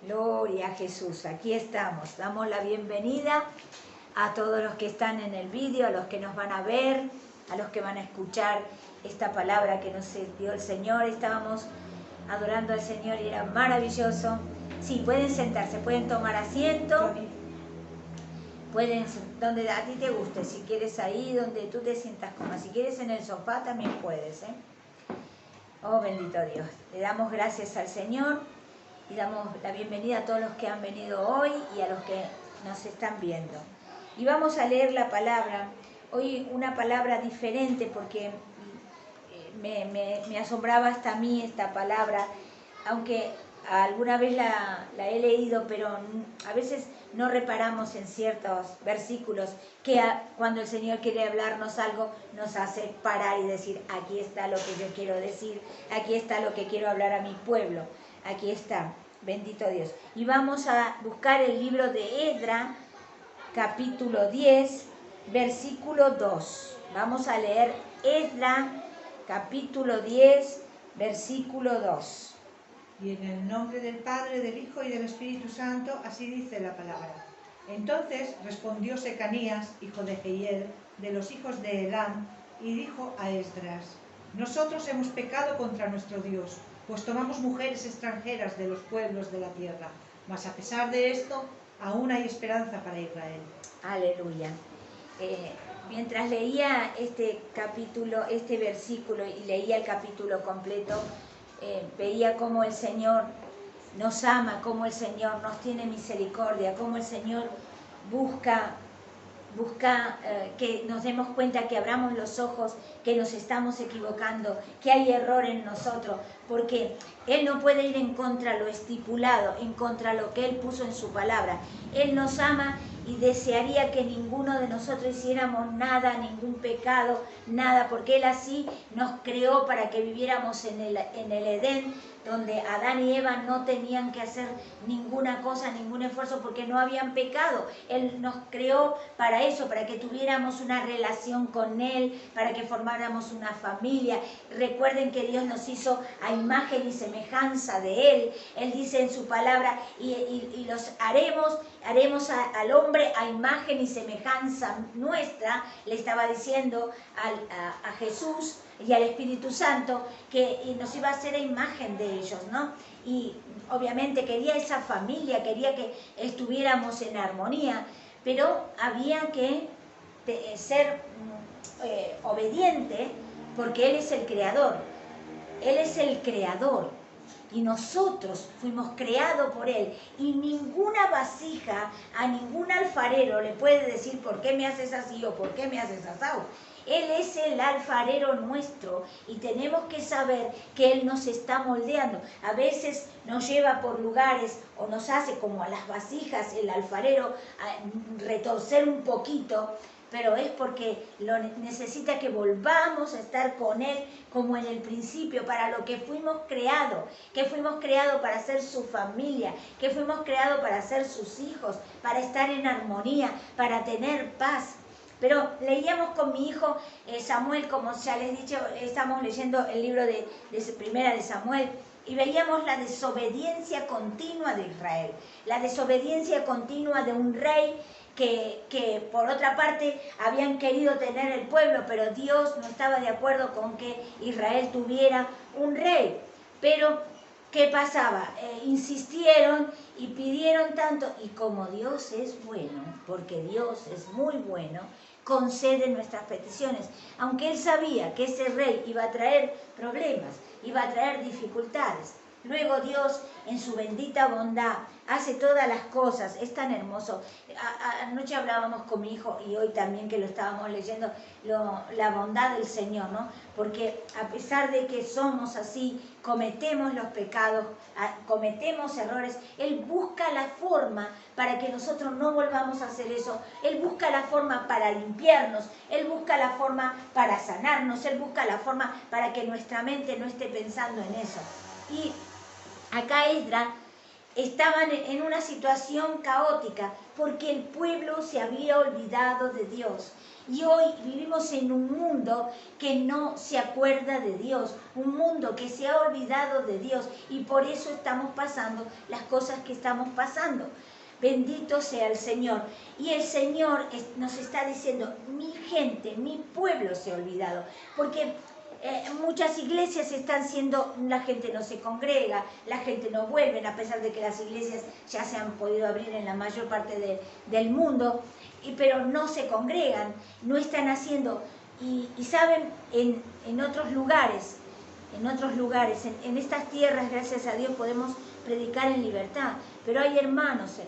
Gloria a Jesús, aquí estamos. Damos la bienvenida a todos los que están en el vídeo, a los que nos van a ver, a los que van a escuchar esta palabra que nos dio el Señor. Estábamos adorando al Señor y era maravilloso. Sí, pueden sentarse, pueden tomar asiento, pueden, donde a ti te guste, si quieres ahí, donde tú te sientas cómoda. Si quieres en el sofá también puedes, ¿eh? Oh, bendito Dios. Le damos gracias al Señor y damos la bienvenida a todos los que han venido hoy y a los que nos están viendo. Y vamos a leer la palabra. Hoy una palabra diferente porque me asombraba hasta a mí esta palabra, aunque alguna vez la he leído, pero a veces no reparamos en ciertos versículos que cuando el Señor quiere hablarnos algo nos hace parar y decir, aquí está lo que yo quiero decir, aquí está lo que quiero hablar a mi pueblo, aquí está, bendito Dios. Y vamos a buscar el libro de Esdras, capítulo 10, versículo 2. Vamos a leer Esdras, capítulo 10, versículo 2. Y en el nombre del Padre, del Hijo y del Espíritu Santo, así dice la palabra. Entonces respondió Secanías, hijo de Jehiel, de los hijos de Elam, y dijo a Esdras: Nosotros hemos pecado contra nuestro Dios, pues tomamos mujeres extranjeras de los pueblos de la tierra. Mas a pesar de esto, aún hay esperanza para Israel. Aleluya. Mientras leía este capítulo, este versículo y leía el capítulo completo, veía cómo el Señor nos ama, cómo el Señor nos tiene misericordia, cómo el Señor busca que nos demos cuenta, que abramos los ojos, que nos estamos equivocando, que hay error en nosotros, porque Él no puede ir en contra de lo estipulado, en contra de lo que Él puso en su palabra. Él nos ama y desearía que ninguno de nosotros hiciéramos nada, ningún pecado, nada, porque Él así nos creó para que viviéramos en el Edén, donde Adán y Eva no tenían que hacer ninguna cosa, ningún esfuerzo, porque no habían pecado. Él nos creó para eso, para que tuviéramos una relación con Él, para que formáramos una familia. Recuerden que Dios nos hizo a imagen y semejanza de Él. Él dice en su palabra, y los haremos al hombre a imagen y semejanza nuestra. Le estaba diciendo a Jesús y al Espíritu Santo que nos iba a hacer a imagen de ellos, ¿no? Y obviamente quería esa familia, quería que estuviéramos en armonía, pero había que ser obediente, porque Él es el creador. Él es el creador y nosotros fuimos creados por Él, y ninguna vasija a ningún alfarero le puede decir por qué me haces así o por qué me haces asado. Él es el alfarero nuestro y tenemos que saber que Él nos está moldeando. A veces nos lleva por lugares o nos hace como a las vasijas, el alfarero, a retorcer un poquito, pero es porque necesita que volvamos a estar con Él como en el principio, para lo que fuimos creados, para ser su familia, que fuimos creados para ser sus hijos, para estar en armonía, para tener paz. Pero leíamos con mi hijo Samuel, como ya les he dicho, estamos leyendo el libro de Primera de Samuel, y veíamos la desobediencia continua de Israel, la desobediencia continua de un rey que por otra parte habían querido tener el pueblo, pero Dios no estaba de acuerdo con que Israel tuviera un rey. Pero ¿qué pasaba? Insistieron y pidieron tanto, y como Dios es bueno, porque Dios es muy bueno, concede nuestras peticiones, aunque Él sabía que ese rey iba a traer problemas, iba a traer dificultades. Luego Dios, en su bendita bondad, hace todas las cosas. Es tan hermoso. Anoche hablábamos con mi hijo, y hoy también que lo estábamos leyendo, la bondad del Señor, ¿no? Porque a pesar de que somos así, cometemos los pecados, cometemos errores, Él busca la forma para que nosotros no volvamos a hacer eso. Él busca la forma para limpiarnos, Él busca la forma para sanarnos, Él busca la forma para que nuestra mente no esté pensando en eso. Y acá Esdras estaban en una situación caótica porque el pueblo se había olvidado de Dios. Y hoy vivimos en un mundo que no se acuerda de Dios, un mundo que se ha olvidado de Dios, y por eso estamos pasando las cosas que estamos pasando. Bendito sea el Señor. Y el Señor nos está diciendo, mi gente, mi pueblo se ha olvidado, porque muchas iglesias están siendo, la gente no se congrega, la gente no vuelve, a pesar de que las iglesias ya se han podido abrir en la mayor parte del mundo, pero no se congregan, no están haciendo, y saben, en otros lugares, en estas tierras, gracias a Dios, podemos predicar en libertad, pero hay hermanos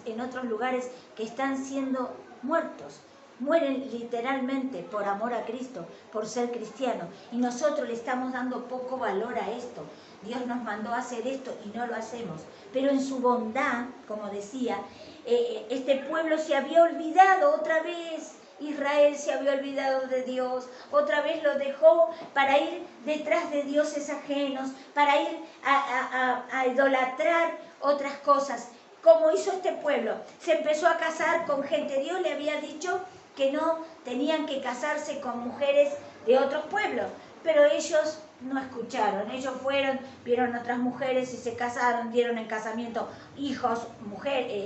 en otros lugares que están siendo muertos. Mueren literalmente por amor a Cristo, por ser cristianos. Y nosotros le estamos dando poco valor a esto. Dios nos mandó a hacer esto y no lo hacemos. Pero en su bondad, como decía, este pueblo se había olvidado otra vez. Israel se había olvidado de Dios, otra vez lo dejó para ir detrás de dioses ajenos, para ir a idolatrar otras cosas. Como hizo este pueblo, se empezó a casar con gente. Dios le había dicho que no tenían que casarse con mujeres de otros pueblos, pero ellos no escucharon. Ellos fueron, vieron otras mujeres y se casaron, dieron en casamiento hijos,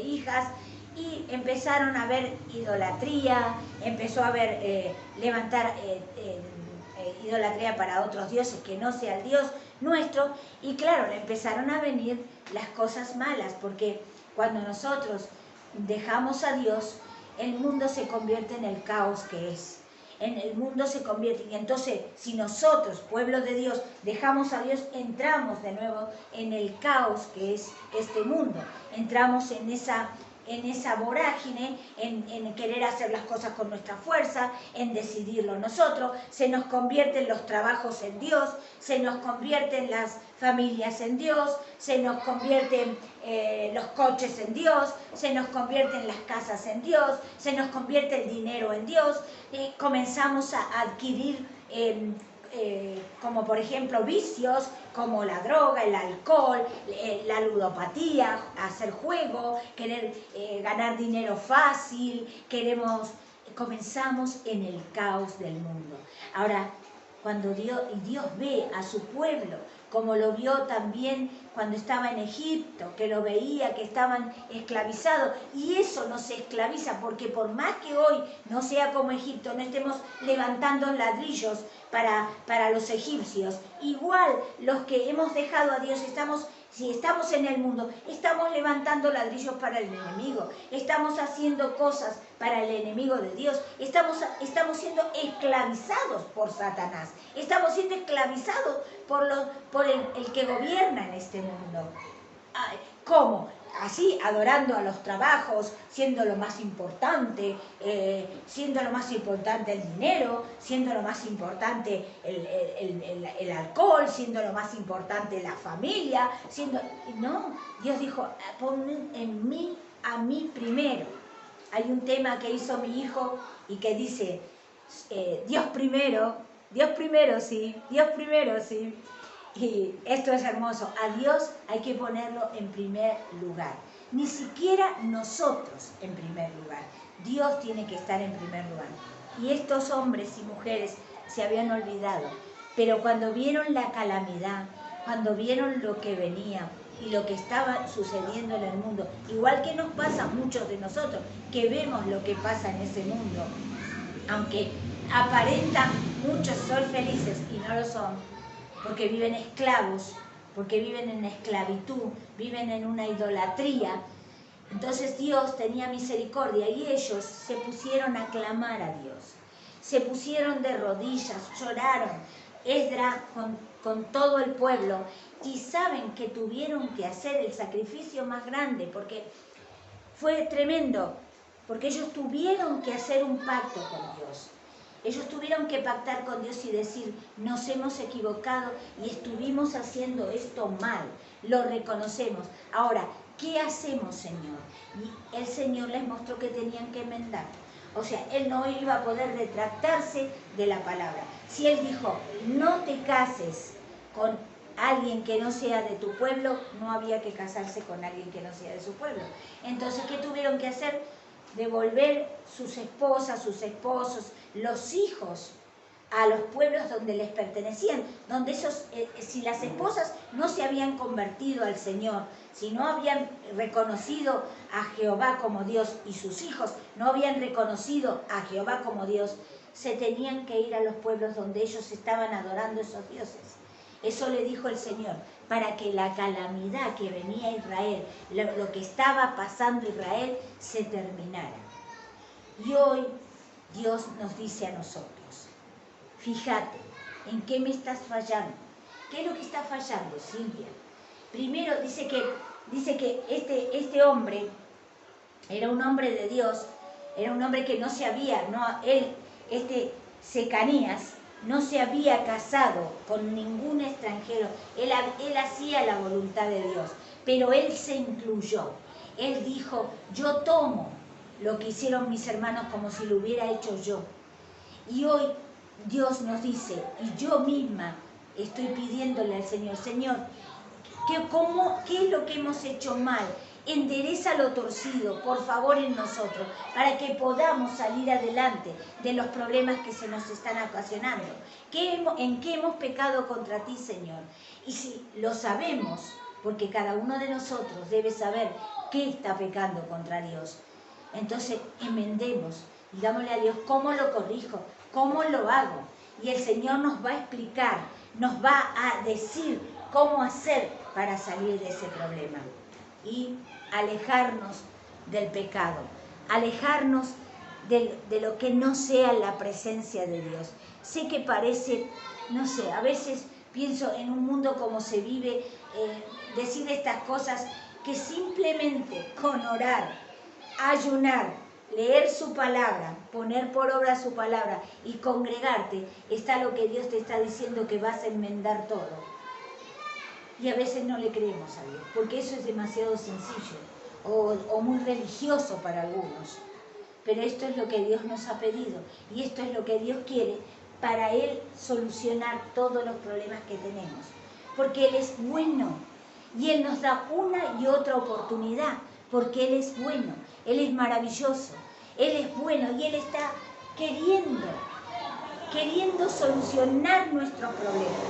hijas, y empezaron a ver idolatría, empezó a haber levantar idolatría para otros dioses que no sea el Dios nuestro, y claro, le empezaron a venir las cosas malas, porque cuando nosotros dejamos a Dios, el mundo se convierte en el caos que es. En el mundo se convierte, y entonces si nosotros, pueblo de Dios, dejamos a Dios, entramos de nuevo en el caos que es este mundo. Entramos en esa vorágine, en querer hacer las cosas con nuestra fuerza, en decidirlo nosotros, se nos convierten los trabajos en Dios, se nos convierten las familias en Dios, se nos convierten los coches en Dios, se nos convierten las casas en Dios, se nos convierte el dinero en Dios, comenzamos a adquirir como por ejemplo vicios como la droga, el alcohol, la ludopatía, hacer juego, querer ganar dinero fácil, comenzamos en el caos del mundo. Ahora, cuando Dios ve a su pueblo, como lo vio también cuando estaba en Egipto, que lo veía, que estaban esclavizados, y eso no se esclaviza, porque por más que hoy no sea como Egipto, no estemos levantando ladrillos para los egipcios, igual los que hemos dejado a Dios, si estamos en el mundo, estamos levantando ladrillos para el enemigo, estamos haciendo cosas para el enemigo de Dios, estamos siendo esclavizados por Satanás, estamos siendo esclavizados por el que gobierna en este mundo. ¿Cómo? Así, adorando a los trabajos, siendo lo más importante, el dinero, siendo lo más importante el alcohol, siendo lo más importante la familia, No, Dios dijo, pon a mí primero. Hay un tema que hizo mi hijo y que dice, Dios primero, sí, Dios primero, sí. Y esto es hermoso, a Dios hay que ponerlo en primer lugar, ni siquiera nosotros en primer lugar, Dios tiene que estar en primer lugar. Y estos hombres y mujeres se habían olvidado, pero cuando vieron la calamidad, cuando vieron lo que venía y lo que estaba sucediendo en el mundo, igual que nos pasa a muchos de nosotros, que vemos lo que pasa en ese mundo, aunque aparentan muchos ser felices y no lo son, porque viven esclavos, porque viven en esclavitud, viven en una idolatría. Entonces Dios tenía misericordia y ellos se pusieron a clamar a Dios, se pusieron de rodillas, lloraron, Esdras con todo el pueblo, y saben que tuvieron que hacer el sacrificio más grande, porque fue tremendo, porque ellos tuvieron que hacer un pacto con Dios. Ellos tuvieron que pactar con Dios y decir, nos hemos equivocado y estuvimos haciendo esto mal, lo reconocemos. Ahora, ¿qué hacemos, Señor? Y el Señor les mostró que tenían que enmendar. O sea, Él no iba a poder retractarse de la palabra. Si Él dijo, no te cases con alguien que no sea de tu pueblo, no había que casarse con alguien que no sea de su pueblo. Entonces, ¿qué tuvieron que hacer? Devolver sus esposas, sus esposos, los hijos a los pueblos donde les pertenecían, donde esos, si las esposas no se habían convertido al Señor, si no habían reconocido a Jehová como Dios y sus hijos no habían reconocido a Jehová como Dios, se tenían que ir a los pueblos donde ellos estaban adorando esos dioses. Eso le dijo el Señor, para que la calamidad que venía a Israel, lo que estaba pasando a Israel, se terminara. Y hoy Dios nos dice a nosotros, fíjate, ¿en qué me estás fallando? ¿Qué es lo que está fallando, Silvia? Primero dice que este hombre era un hombre de Dios, era un hombre que no se había, Secanías, no se había casado con ningún extranjero, él hacía la voluntad de Dios, pero él se incluyó. Él dijo, yo tomo lo que hicieron mis hermanos como si lo hubiera hecho yo. Y hoy Dios nos dice, y yo misma estoy pidiéndole al Señor, Señor, ¿qué es lo que hemos hecho mal? Endereza lo torcido, por favor, en nosotros, para que podamos salir adelante de los problemas que se nos están ocasionando. ¿En qué hemos pecado contra ti, Señor? Y si lo sabemos, porque cada uno de nosotros debe saber qué está pecando contra Dios, entonces enmendemos, digámosle a Dios cómo lo corrijo, cómo lo hago. Y el Señor nos va a explicar, nos va a decir cómo hacer para salir de ese problema. Y alejarnos del pecado, alejarnos de lo que no sea la presencia de Dios. Sé que parece, no sé, a veces pienso en un mundo como se vive, decir estas cosas, que simplemente con orar, ayunar, leer su palabra, poner por obra su palabra y congregarte, está lo que Dios te está diciendo, que vas a enmendar todo. Y a veces no le creemos a Dios, porque eso es demasiado sencillo o muy religioso para algunos. Pero esto es lo que Dios nos ha pedido y esto es lo que Dios quiere para Él solucionar todos los problemas que tenemos. Porque Él es bueno y Él nos da una y otra oportunidad, porque Él es bueno, Él es maravilloso, Él es bueno y Él está queriendo solucionar nuestros problemas,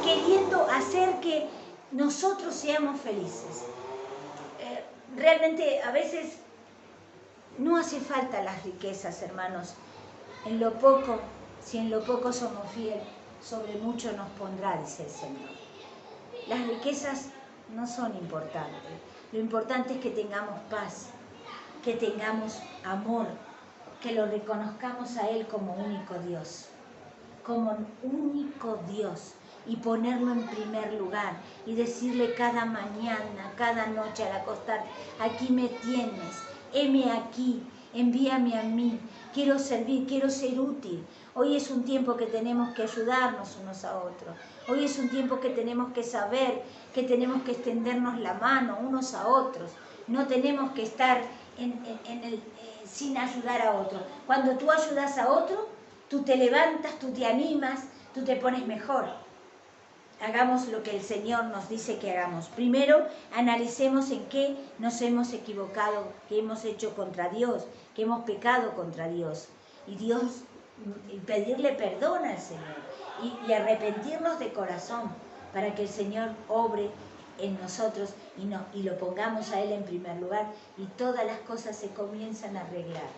queriendo hacer que nosotros seamos felices. Realmente a veces no hace falta las riquezas, hermanos. En lo poco, si en lo poco somos fieles, sobre mucho nos pondrá, dice el Señor. Las riquezas no son importantes. Lo importante es que tengamos paz, que tengamos amor, que lo reconozcamos a Él como único Dios. Como único Dios. Y ponerlo en primer lugar y decirle cada mañana, cada noche al acostar, aquí me tienes, heme aquí, envíame a mí, quiero servir, quiero ser útil. Hoy es un tiempo que tenemos que ayudarnos unos a otros, hoy es un tiempo que tenemos que saber, que tenemos que extendernos la mano unos a otros, no tenemos que estar sin ayudar a otro. Cuando tú ayudas a otro, tú te levantas, tú te animas, tú te pones mejor. Hagamos lo que el Señor nos dice que hagamos. Primero, analicemos en qué nos hemos equivocado, qué hemos hecho contra Dios, qué hemos pecado contra Dios. Y pedirle perdón al Señor y arrepentirnos de corazón para que el Señor obre en nosotros y lo pongamos a Él en primer lugar y todas las cosas se comienzan a arreglar.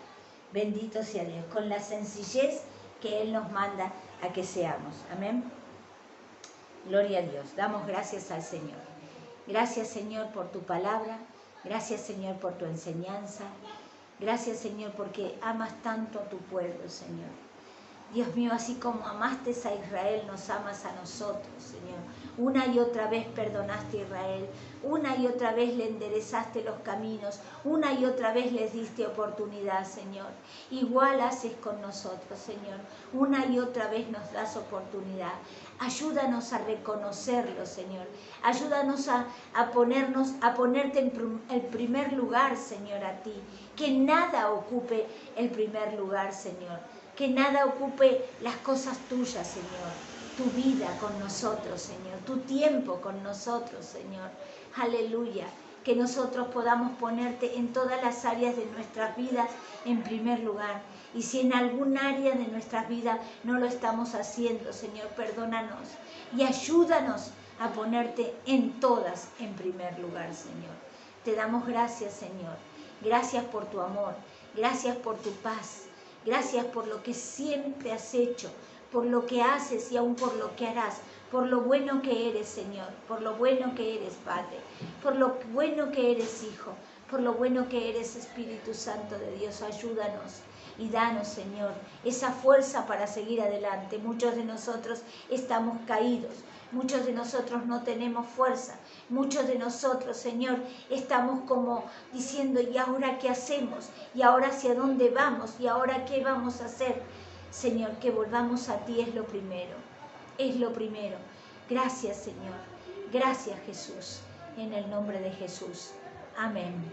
Bendito sea Dios, con la sencillez que Él nos manda a que seamos. Amén. Gloria a Dios. Damos gracias al Señor. Gracias, Señor, por tu palabra. Gracias, Señor, por tu enseñanza. Gracias, Señor, porque amas tanto a tu pueblo, Señor. Dios mío, así como amaste a Israel, nos amas a nosotros, Señor. Una y otra vez perdonaste a Israel, una y otra vez le enderezaste los caminos, una y otra vez les diste oportunidad, Señor. Igual haces con nosotros, Señor. Una y otra vez nos das oportunidad. Ayúdanos a reconocerlo, Señor. Ayúdanos a ponerte en el primer lugar, Señor, a ti. Que nada ocupe el primer lugar, Señor. Que nada ocupe las cosas tuyas, Señor. tu vida con nosotros, Señor, tu tiempo con nosotros, Señor. Aleluya. Que nosotros podamos ponerte en todas las áreas de nuestras vidas en primer lugar. Y si en algún área de nuestras vidas no lo estamos haciendo, Señor, perdónanos y ayúdanos a ponerte en todas en primer lugar, Señor. Te damos gracias, Señor. Gracias por tu amor, gracias por tu paz, gracias por lo que siempre has hecho, por lo que haces y aún por lo que harás, por lo bueno que eres, Señor, por lo bueno que eres, Padre, por lo bueno que eres, Hijo, por lo bueno que eres, Espíritu Santo de Dios. Ayúdanos y danos, Señor, esa fuerza para seguir adelante. Muchos de nosotros estamos caídos, muchos de nosotros no tenemos fuerza, muchos de nosotros, Señor, estamos como diciendo, ¿y ahora qué hacemos? ¿Y ahora hacia dónde vamos? ¿Y ahora qué vamos a hacer? Señor, que volvamos a ti es lo primero, es lo primero. Gracias, Señor. Gracias, Jesús. En el nombre de Jesús. Amén.